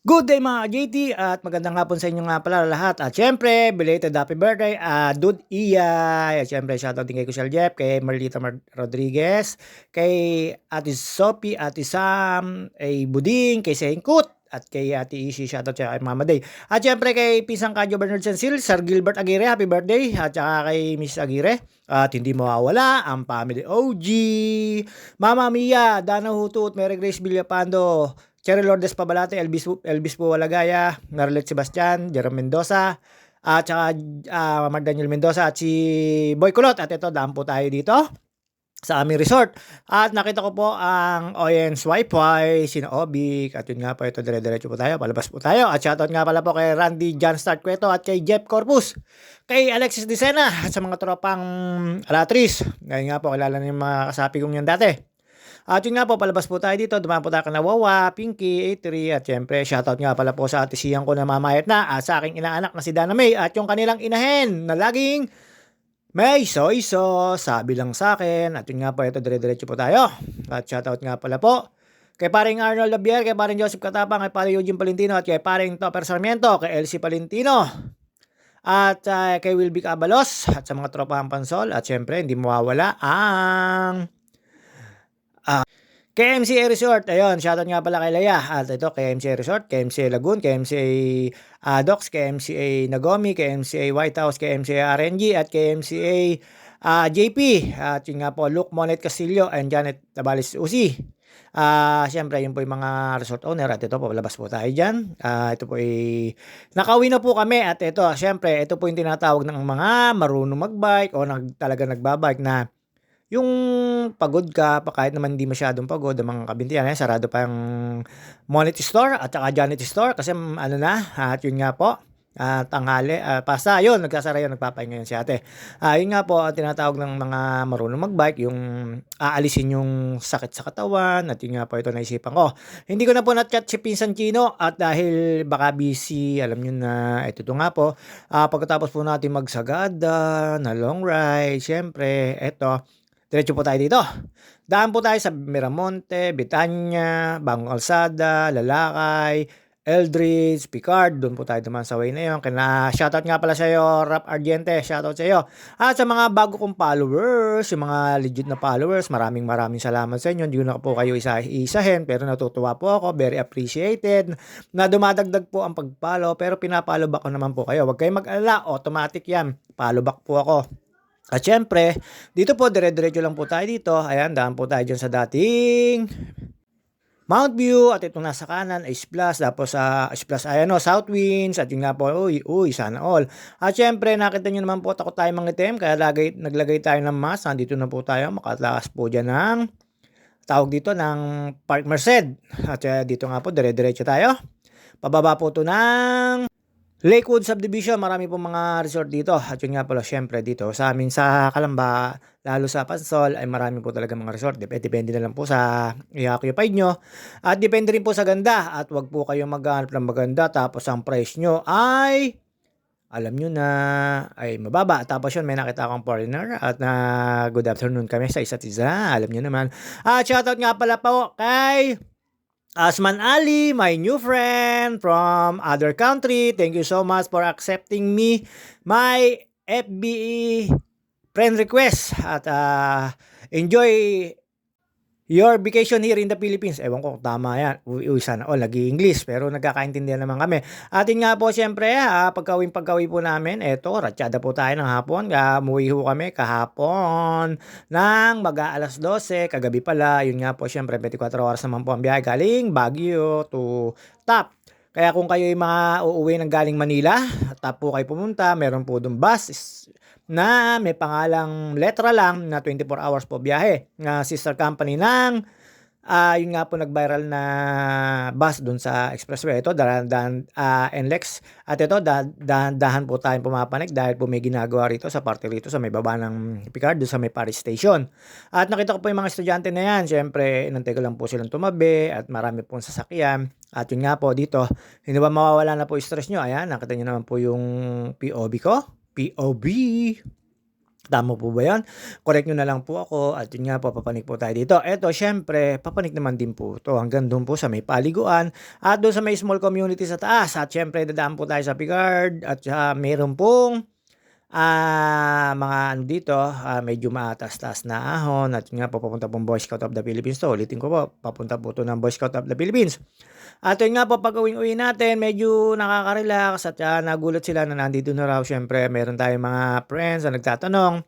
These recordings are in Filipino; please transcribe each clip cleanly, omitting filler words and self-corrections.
Good day mga JT at magandang hapon sa inyo nga pala lahat. At syempre, belated happy birthday, Dude Iya. At syempre, shoutout din kay Kushel Jeff, kay Marlita Rodriguez, kay Ate Sophie, Ate Sam, kay Buding, kay Sengkut, at kay Ate Ishi, shoutout siya kay Mama Day. At syempre kay Pisang Kadyo Bernard Sensil, Sir Gilbert Aguirre, happy birthday. At saka kay Miss Aguirre. At hindi mawawala ang family OG, Mama Mia, Dana Hutut, Mary Grace Villapando, Cherry Lourdes Pabalate, Elvis Puwalagaya, Narlet Sebastian, Jerome Mendoza, at saka Mar Daniel Mendoza at si Boy Kulot. At ito, daan po tayo dito sa aming resort. At nakita ko po ang Oyens Wi-Fi, sina Obic, at yun nga po ito, dire-diretso po tayo, palabas po tayo. At shoutout nga pala po kay Randy John Start Cueto at kay Jeff Corpus, kay Alexis Dicena, at sa mga tropang alatris. Ngayon nga po, kilala na yung mga kasapi kong yan dati. At yun nga po, palabas po tayo dito. Dumaan po tayo kay Wawa, Pinky, A3, at syempre, shoutout nga pala po sa ate siyang ko na mamayat na at sa aking inaanak na si Dana May at yung kanilang inahen na laging may soy sauce, sabi lang sa akin. At yun nga po, ito, dire-diretso po tayo. At shoutout nga pala po kay paring Arnold Labier, kay paring Joseph Katapang, kay paring Eugene Palentino, at kay paring Topper Sarmiento, kay Elsie Palentino, at kay Wilby Cabalos, at sa mga tropang pansol. At syempre, hindi mawawala ang KMCA Resort, ayun, shoutout nga pala kay Laya. At ito, KMCA Resort, KMCA Lagoon, KMCA Docks, KMCA Nagomi, KMCA White House, KMCA RNG, at KMCA JP. At yun nga po, Luke Monet Castillo and Janet Tabales Uzi. Siyempre, yun po yung mga resort owner. At ito po, labas po tayo dyan. Ito po ay nakauwi na po kami. At ito, siyempre, ito po yung tinatawag ng mga marunong magbike o talaga nagbabike na yung pagod ka, kahit naman hindi masyadong pagod, ang mga kabintihan, sarado pa yung Monet Store at saka Janet Store kasi ano na, at yun nga po, tanghali, pasta, yun, nagsasara yun, nagpapahinga yun si ate. Yun nga po, tinatawag ng mga marunong magbike, yung aalisin yung sakit sa katawan, at yun nga po, ito naisipan ko. Hindi ko na po na-chat si Pinsan Chino, at dahil baka busy, alam nyo na, ito nga po, pagkatapos po natin magsagada, na long ride, syempre, ito, diretso po tayo dito. Daan po tayo sa Miramonte, Betania, Bagong Alsada, Lalakay, Eldridge, Picard. Doon po tayo naman sa way na yun. Shoutout nga pala sa iyo, Rap Argente. Shoutout sa iyo. At sa mga bago kong followers, yung mga legit na followers, maraming salamat sa inyo. Hindi ko na po kayo isa-isahin, pero natutuwa po ako. Very appreciated na dumadagdag po ang pag-follow. Pero pinapollow back ko naman po kayo. Huwag kayong mag-alala. Automatic yan. Follow back po ako. At syempre, dito po, dire-diretso lang po tayo dito. Ayan, daan po tayo dyan sa dating Mount View. At itong nasa kanan ay Splash. Tapos sa Splash, ayan o, South Winds. At yun nga po, uy, sana all. At syempre, nakita nyo naman po, ako tayo mangitim. Kaya naglagay tayo ng mask. Nandito na po tayo. Makatakas po dyan ng tawag dito ng Park Merced. At dito nga po, dire-diretso tayo. Pababa po ito ng Lakewood Subdivision, marami pong mga resort dito. At yun nga pala, syempre dito sa amin sa Calamba, lalo sa Pansol, ay marami po talaga mga resort. Depende na lang po sa i-occupy nyo. At depende rin po sa ganda. At wag po kayong maghanap ng maganda. Tapos ang price nyo ay, alam nyo na, ay mababa. Tapos yun, may nakita akong foreigner. At good afternoon kami sa isa't isa. Alam nyo naman. At shoutout nga pala po kay Asman Ali, my new friend from other country. Thank you so much for accepting me my FBE friend request. At enjoy your vacation here in the Philippines. Ewan ko kung tama yan. Sana all nag-i-English. Pero nagkakaintindihan naman kami. At yun nga po siyempre, pagkawi po namin, eto, ratsyada po tayo ng hapon. Umuwi ho kami kahapon ng mag-aalas 12. Kagabi pala, yun nga po siyempre, 24 oras naman po ang biyahe galing Baguio to Top. Kaya kung kayo yung mga uuwi ng galing Manila, Top po kayo pumunta, meron po doon bus na may pangalang letra lang na 24 hours po biyahe. Sister company ng yun nga po nag-viral na bus dun sa expressway. Ito, NLEX. At ito, dahan po tayong pumapanik dahil po may ginagawa rito sa parte rito sa may baba ng Picard, dun sa may Paris Station. At nakita ko po yung mga estudyante na yan. Siyempre, inantay ko lang po silang tumabi at marami pong sasakyan. At yun nga po dito, hindi ba mawawala na po yung stress nyo? Ayan, nakita nyo naman po yung POV ko. POV. Tama po ba 'yun? Correct niyo na lang po ako at 'yun nga po papanik po tayo dito. Eto siyempre papanik naman din po 'to hanggang do'n po sa may paliguan at do'n sa may small community sa taas at siyempre dadaan po tayo sa Picard at meron pong mga ano dito, medyo mataas-taas na ahon at yun nga po papunta pong Boy Scout of the Philippines 'to, ulitin ko po, papunta po 'to ng Boy Scout of the Philippines. At yun nga po pag-uwing-uwi natin medyo nakaka-relax at, nagulat sila na nandito na raw siyempre meron tayong mga friends na nagtatanong.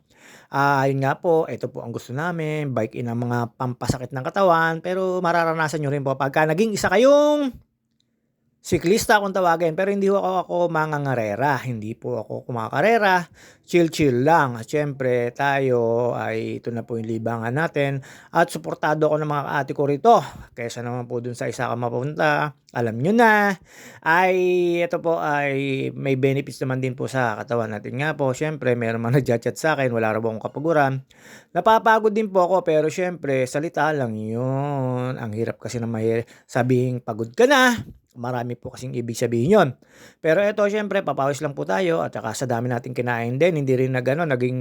Yun nga po, ito po ang gusto namin, bike in ang mga pampasakit ng katawan, pero mararanasan niyo rin po pagka naging isa kayong siklista kung tawagin, pero hindi ho ako mangangarera, hindi po ako kumakarera, chill-chill lang. At siyempre tayo ay ito na po yung libangan natin at suportado ako ng mga kaate ko rito. Kaysa naman po dun sa isa ka mapunta, alam nyo na, ay ito po ay may benefits naman din po sa katawan natin. Nga po, siyempre meron man nagchat-chat sa akin, wala raw akong kapaguran. Napapagod din po ako, pero siyempre salita lang yun. Ang hirap kasi na sabihing pagod ka na. Marami po kasing ibig sabihin yun. Pero eto siyempre papawis lang po tayo at saka sa dami nating kinain din, hindi rin naging,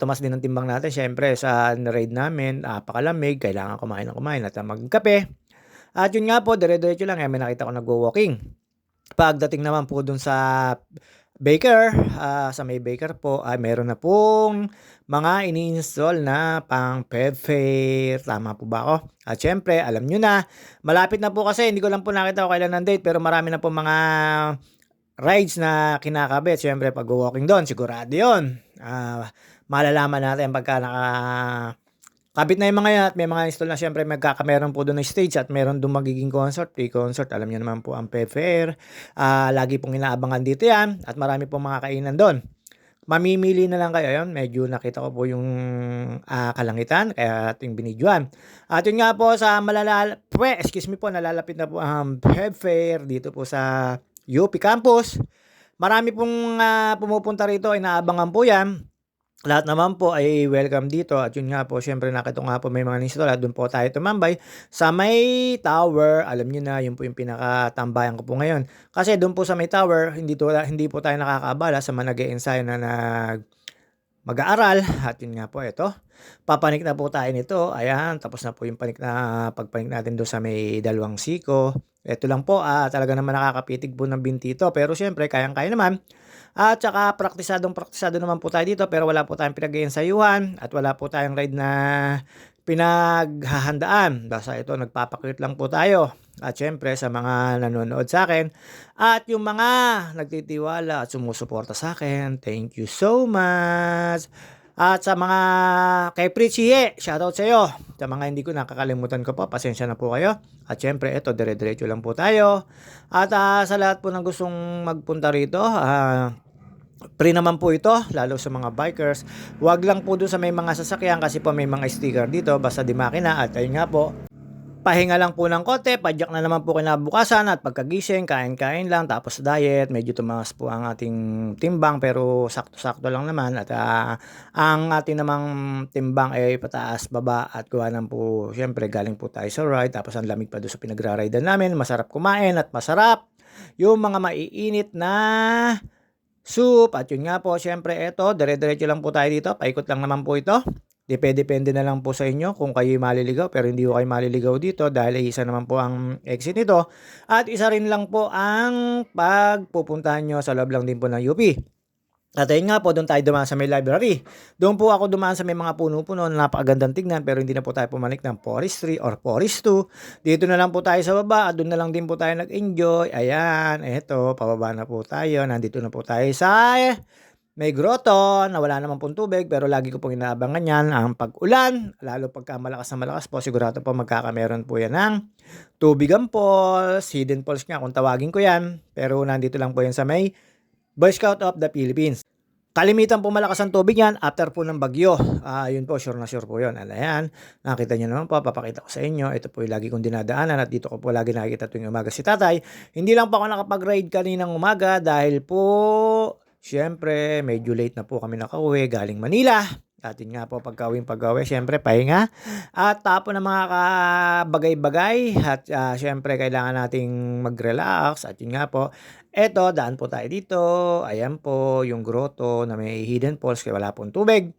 tumaas din ang timbang natin siyempre sa raid namin, napakalamig, kailangan kumain ng kumain at magkape. At yun nga po, dire-diretso lang, may nakita ko nagwa-walking. Pagdating naman po dun sa baker, sa may baker po ay meron na pong mga ini-install na pang PevFair, tama po ba ako? At siyempre alam niyo na, malapit na po kasi hindi ko lang po nakita kung kailan ang date pero marami na po mga rides na kinakabit. Siyempre pag-walking do'n sigurado 'yon. Malalaman natin pagka kabit na yung mga 'yan at may mga install na siyempre meron po do'n na stage at meron do'n magiging concert, free concert. Alam niyo naman po ang PevFair, lagi pong inaabangan dito 'yan at marami pong mga kainan do'n. Mamimili na lang kayo, ayun medyo nakita ko po yung, kalangitan kaya ating binidyohan. At yun nga po sa excuse me po, nalalapit na po ang PevFair dito po sa UP Campus. Marami pong, pumupunta rito, inaabangan po 'yan. Lahat naman po ay welcome dito at yun nga po siyempre nakita ko nga po may mga install at do'n po tayo tumambay sa may tower. Alam niyo na yun po yung pinakatambayan ko po ngayon. Kasi do'n po sa may tower hindi po tayo nakakaabala sa mga nag-e-ensayo na mag-aaral at yun nga po eto, papanik na po tayo nito. Ayan, tapos na po yung pagpanik natin do'n sa may dalawang siko. Eto lang po, talaga naman nakakapitig po ng binti ito pero siyempre kayang-kaya naman. At saka praktisado naman po tayo dito pero wala po tayong pinag-iensayuhan at wala po tayong ride na pinaghahandaan. Basta ito nagpapa-cute lang po tayo. At siyempre sa mga nanonood sa akin at yung mga nagtitiwala at sumusuporta sa akin, thank you so much. At sa mga kay Pritchie, shoutout sa iyo. Sa mga hindi ko nakakalimutan ko po, pasensya na po kayo. At siyempre ito, dire-diretso lang po tayo. At sa lahat po ng gustong magpunta rito, free naman po ito, lalo sa mga bikers. Huwag lang po doon sa may mga sasakyan kasi po may mga sticker dito, basta di makina. At ayun nga po, pahinga lang po ng konti, padyak na naman po kinabukasan at pagkagising, kain-kain lang, tapos diet, medyo tumaas po ang ating timbang pero sakto-sakto lang naman at ang ating namang timbang ay pataas, baba at gawa ng po, syempre galing po tayo sa ride, tapos ang lamig pa doon sa pinagra-ridean namin, masarap kumain at masarap yung mga maiinit na soup at yun nga po, syempre eto, dire-diretso lang po tayo dito, paikot lang naman po ito. Depende na lang po sa inyo kung kayo maliligaw pero hindi ko kayo maliligaw dito dahil isa naman po ang exit nito at isa rin lang po ang pagpupuntahan nyo sa loob lang din po ng UP. At ayun nga po, doon tayo dumaan sa may library. Doon po ako dumaan sa may mga puno-puno na napakagandang tignan pero hindi na po tayo pumanik ng forestry or forest 2. Dito na lang po tayo sa baba at doon na lang din po tayo nag-enjoy. Ayan, eto, pababa na po tayo. Nandito na po tayo sa may grotto na wala naman pong tubig pero lagi ko pong inaabangan yan ang pag-ulan. Lalo pagka malakas na malakas po, sigurado po magkakameron po yan ng tubigan falls, hidden falls nga kung tawagin ko yan. Pero nandito lang po yan sa may Boy Scout of the Philippines. Kalimitan po malakas ang tubig yan after po ng bagyo. Yun po, sure na sure po yun. Ayan, nakita nyo naman po, papakita ko sa inyo. Ito po yung lagi kong dinadaanan at dito ko po lagi nakikita tuwing umaga si tatay. Hindi lang po ako nakapag-ride kaninang umaga dahil po, syempre, medyo late na po kami nakauwi galing Manila. At yun nga po pagka-uwi siyempre pahinga at tapon ng mga kabagay-bagay at siyempre kailangan nating mag-relax at yun nga po, eto daan po tayo dito, ayan po yung grotto na may hidden falls kaya wala pong tubig.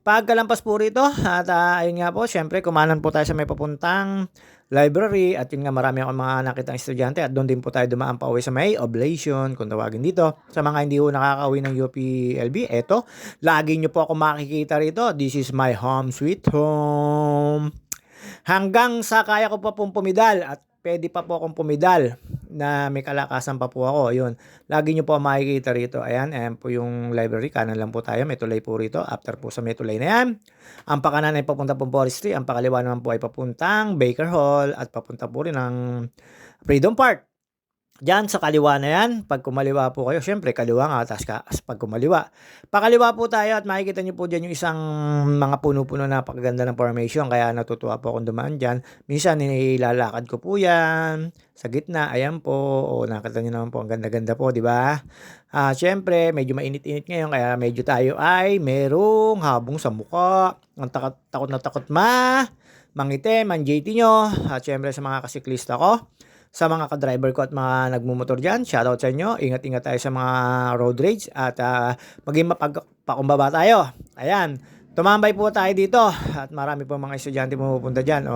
Pagkalampas po rito at ayun nga po siyempre kumanan po tayo sa may papuntang library at yun nga marami akong mga nakitang estudyante at doon din po tayo dumaan pauwi sa may Oblation kung tawagin dito. Sa mga hindi po nakakauwi ng UPLB, eto, lagi nyo po ako makikita rito. This is my home sweet home. Hanggang sa kaya ko pa pong pumidal at pwede pa po akong pumidal na may kalakasan pa po ako. Yun. Lagi nyo po makikita rito. Ayan po yung library. Kanan lang po tayo. May tulay po rito. After po sa may tulay na yan. Ang pakanan ay papunta pong Forestry. Ang pakaliwa naman po ay papuntang Baker Hall at papunta po rin ng Freedom Park. Diyan sa kaliwa na yan, pag kumaliwa po kayo, syempre kaliwa nga, pag kumaliwa. Pakaliwa po tayo at makikita nyo po dyan yung isang mga puno-puno na napakaganda ng formation, kaya natutuwa po akong dumaan dyan. Minsan nilalakad ko po yan, sa gitna, ayan po, o nakita nyo naman po, ang ganda-ganda po, di ba? Syempre, medyo mainit-init ngayon, kaya medyo tayo ay merong habong sa mukha. Ang takot na takot mangitim, ang JT nyo, at syempre sa mga kasiklista ko. Sa mga ka-driver ko at mga nagmumotor dyan, shoutout sa inyo. Ingat-ingat tayo sa mga road rage at maging mapagpakumbaba tayo. Ayan, tumambay po tayo dito at marami po mga estudyante pumupunta dyan.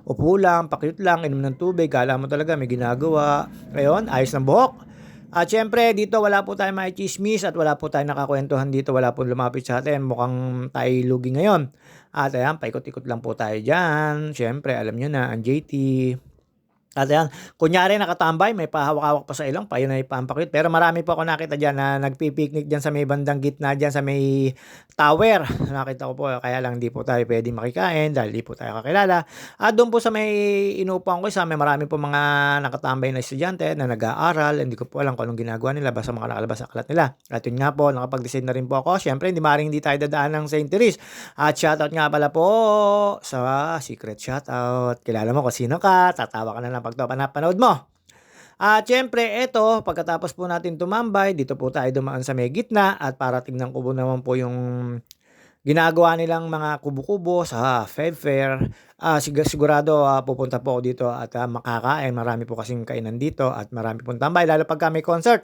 Upo lang, pakyut lang, inom ng tubig, kala mo talaga may ginagawa. Ngayon, ayos ng buhok. At syempre, dito wala po tayong may chismis at wala po tayong nakakwentuhan dito. Wala po lumapit sa atin. Mukhang tayo lugi ngayon. At ayan, paikot-ikot lang po tayo dyan. Syempre, alam nyo na, ang JT. At yan, kunyari nakatambay, may pahawak-hawak pa sa ilong, pa yun ay pampakwit. Pero marami po ako nakita dyan na nagpipiknik dyan sa may bandang gitna dyan sa may tower. Nakita ko po, kaya lang di po tayo pwede makikain dahil di po tayo kakilala. At doon po sa may inuupuan ko, sa may marami po mga nakatambay na estudyante na nag-aaral. Hindi ko po alam kung anong ginagawa nila, basta makakalabas sa aklat nila. At yun nga po, nakapag-design na rin po ako. Siyempre, hindi tayo dadaan ng St. Therese. At shoutout nga pala po sa secret shoutout. Kilala mo kung sino ka, tatawa ka na lang pag napanood mo. At syempre, eto, pagkatapos po natin tumambay, dito po tayo dumaan sa may gitna at para tingnan ko po naman po yung ginagawa nilang mga kubo-kubo sa Fair. Sigurado pupunta po ako dito at makakain. Marami po kasing kainan dito at marami pong tambay, lalo pagka may concert.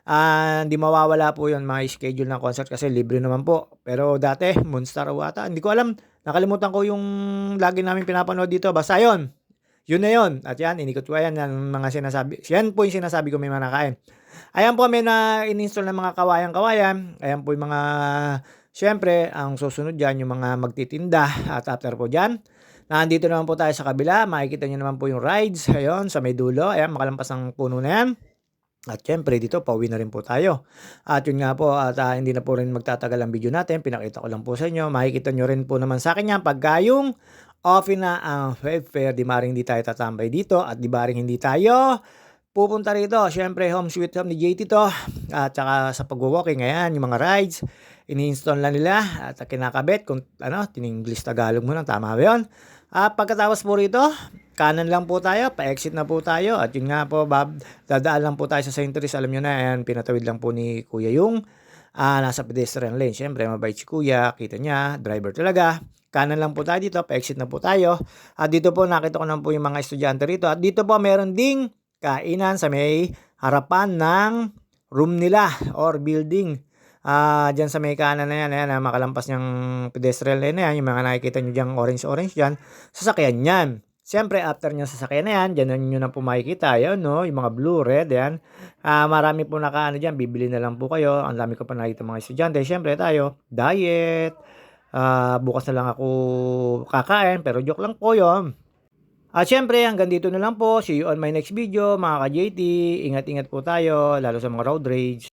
Hindi mawawala po yun, mga schedule ng concert kasi libre naman po. Pero dati, Moonstar o ata, hindi ko alam. Nakalimutan ko yung lagi namin pinapanood dito. Basta yun. Yun na yun. At yan, inikot ko yan ng mga sinasabi. Yan po yung sinasabi ko may mga nakain. Ayan po, may na-install ng mga kawayan-kawayan. Ayan po yung mga, syempre, ang susunod dyan, yung mga magtitinda. At after po dyan, nandito naman po tayo sa kabila. Makikita nyo naman po yung rides. Ayun, sa may dulo. Ayan, makalampas ng puno na yan. At syempre dito pauwi na rin po tayo. At yun nga po at hindi na po rin magtatagal ang video natin. Pinakita ko lang po sa inyo. Makikita nyo rin po naman sa akin yan pagka yung off na ang Fair, di maring hindi tayo tatambay dito at di maring hindi tayo pupunta rito. Syempre home sweet home ni JT to. At saka sa pag-walking, ayan, yung mga rides, ini-install na nila at kinakabit kung tininglis Tagalog mo lang, tama ba yun? Pagkatapos po rito, kanan lang po tayo, pa-exit na po tayo at yun nga po, dadaan lang po tayo sa St. Therese. Alam nyo na, ayan, pinatawid lang po ni Kuya yung nasa pedestrian lane. Syempre, mabait si Kuya, kita niya, driver talaga. Kanan lang po tayo dito, pa-exit na po tayo. At dito po, nakita ko na po yung mga estudyante rito. At dito po, meron ding kainan sa may harapan ng room nila or building. Diyan sa may kanan na yan, ayan, makalampas niyang pedestrian lane na yan, yung mga nakikita nyo dyan, orange-orange dyan, sasakyan yan. Siyempre, after nyo sasakyan na yan, dyan nyo na po makikita, yun, no? Yung mga blue, red, yan. Marami po dyan, bibili na lang po kayo. Ang dami ko pa nakita mga estudyante. Siyempre, tayo, diet. Bukas na lang ako kakain, pero joke lang po yun. Siyempre, hanggang dito na lang po. See you on my next video, mga ka-JT. Ingat-ingat po tayo, lalo sa mga road rage.